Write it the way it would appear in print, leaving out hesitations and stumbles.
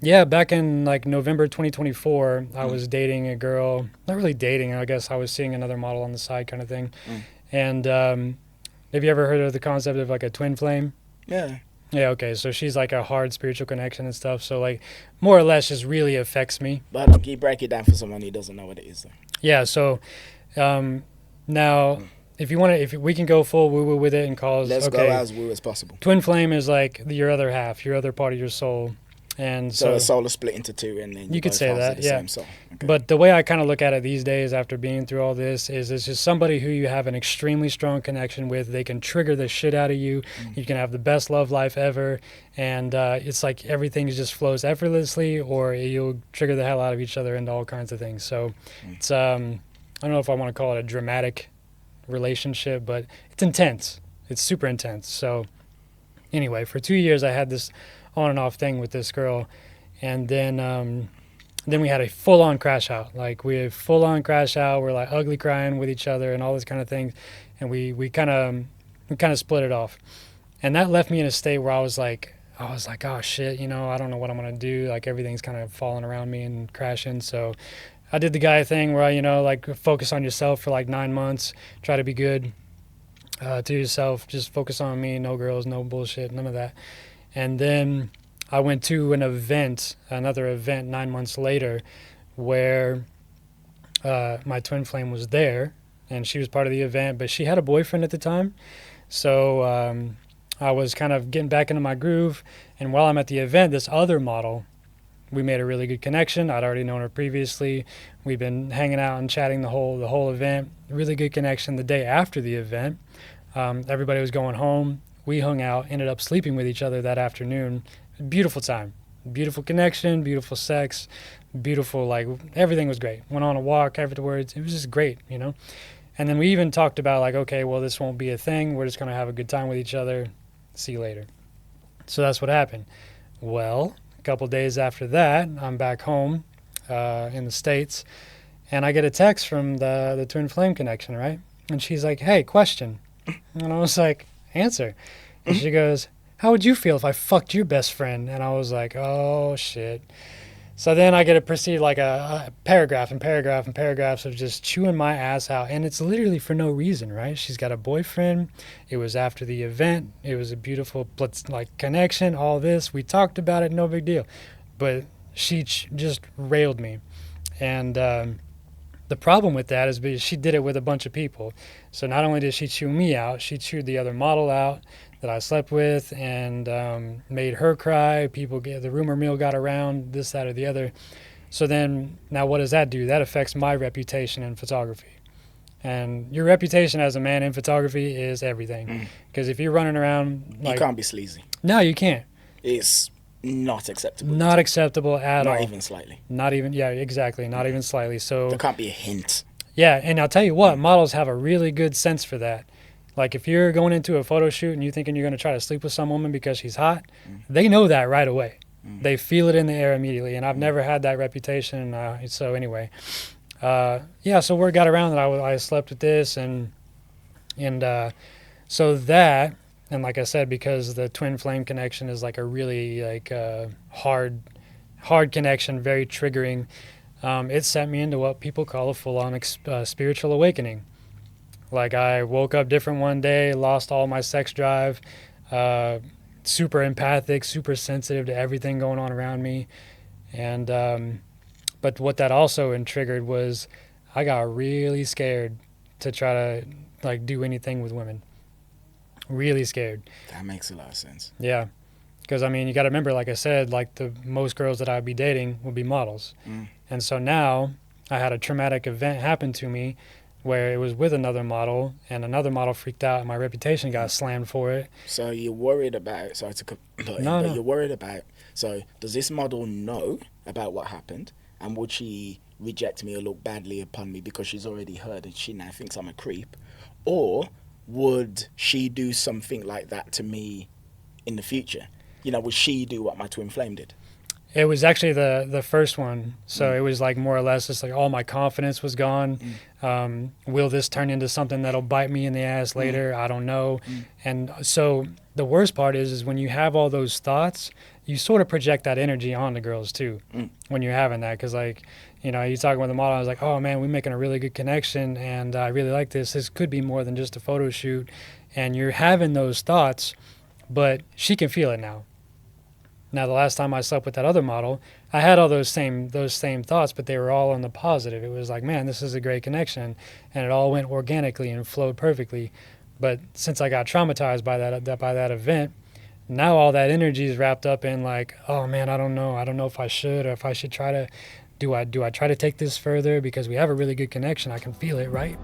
Yeah, back in like November 2024, I was dating a girl. Not really dating, I guess I was seeing another model on the side kind of thing. Mm. And have you ever heard of the concept of like a twin flame? Yeah. Yeah, okay. So she's like a hard spiritual connection and stuff. So like more or less just really affects me. But look, you break it down for someone who doesn't know what it is, though. Yeah, so um now Mm. if you want to if we can go full woo woo with it and call us Let's go okay, as woo as possible. twin flame is like your other half, your other part of your soul. And So a so soul is split into two, and then you you could both say halves of that, the yeah. same soul. Okay. But the way I kind of look at it these days after being through all this is it's just somebody who you have an extremely strong connection with. They can trigger the shit out of you. Mm. You can have the best love life ever. And it's like everything just flows effortlessly, or you'll trigger the hell out of each other into all kinds of things. So Mm. it's, I don't know if I want to call it a dramatic relationship, but it's intense. It's super intense. So anyway, for 2 years, I had this on and off thing with this girl. And then we had a full on crash out. Like we had full on crash out. We're like ugly crying with each other and all this kind of things. And we kind of split it off. And that left me in a state where I was like, oh shit, I don't know what I'm gonna do. Like everything's kind of falling around me and crashing. So I did the guy thing where like focus on yourself for like 9 months, try to be good to yourself, just focus on me, no girls, no bullshit, none of that. And then I went to another event 9 months later, where my twin flame was there, and she was part of the event, but she had a boyfriend at the time. So I was kind of getting back into my groove, and while I'm at the event, this other model, we made a really good connection. I'd already known her previously. We've been hanging out and chatting the whole event. Really good connection. The day after the event, everybody was going home. We hung out, ended up sleeping with each other that afternoon. Beautiful time, beautiful connection, beautiful sex, beautiful, like everything was great. Went on a walk afterwards. It was just great. And then we even talked about like, okay, well, this won't be a thing. We're just gonna have a good time with each other. See you later. So that's what happened. Well, a couple days after that, I'm back home in the States, and I get a text from the twin flame connection, right? And she's like, "Hey, question," and I was like, "Answer." And she goes, "How would you feel if I fucked your best friend?" And I was like, "Oh shit." So then I get to proceed like a paragraph and paragraph and paragraphs of just chewing my ass out. And it's literally for no reason, right? She's got a boyfriend. It was after the event. It was a beautiful like connection, all this. We talked about it, no big deal. But she just railed me. And the problem with that is because she did it with a bunch of people. So not only did she chew me out, she chewed the other model out that I slept with, and made her cry. The rumor mill got around, this, that, or the other. So then, now what does that do? That affects my reputation in photography. And your reputation as a man in photography is everything. Mm. Because if you're running around You like, can't be sleazy. no, you can't. It's not acceptable at Not all. acceptable at Not all. even slightly. Not even, yeah, exactly. Not even slightly. So, There can't be a hint. yeah, and I'll tell you what, models have a really good sense for that. Like if you're going into a photo shoot and you thinking you're going to try to sleep with some woman because she's hot, Mm. they know that right away. Mm. They feel it in the air immediately. And I've never had that reputation. So anyway, yeah. So word got around that I slept with this, and so that, and like I said, because the twin flame connection is like a really like hard connection, very triggering. It sent me into what people call a full-on spiritual awakening. Like I woke up different one day, lost all my sex drive, uh, super empathic, super sensitive to everything going on around me, and but what that also triggered was I got really scared to try to like do anything with women. Really scared. That makes a lot of sense. Yeah, because I mean you got to remember, like I said, like the most girls that I'd be dating would be models, Mm. and so now I had a traumatic event happen to me where it was with another model, and another model freaked out, and my reputation got slammed for it. So you're worried about, sorry to cut in, No, but no. you're worried about, so does this model know about what happened? And would she reject me or look badly upon me because she's already heard and she now thinks I'm a creep? Or would she do something like that to me in the future? Would she do what my twin flame did? It was actually the first one, so Mm. it was like more or less just like all my confidence was gone. Will this turn into something that'll bite me in the ass later? I don't know. Mm. And so the worst part is when you have all those thoughts, you sort of project that energy on the girls too when you're having that. Because like, you know, you talking with the model, I was like, oh man, we're making a really good connection, and I really like this. This could be more than just a photo shoot, and you're having those thoughts, but she can feel it now. Now, the last time I slept with that other model, I had all those same thoughts, but they were all on the positive. It was like, man, this is a great connection, and it all went organically and flowed perfectly. But since I got traumatized by that event, now all that energy is wrapped up in like, oh man, I don't know if I should, or if I should try to, do I try to take this further, because we have a really good connection, I can feel it, right?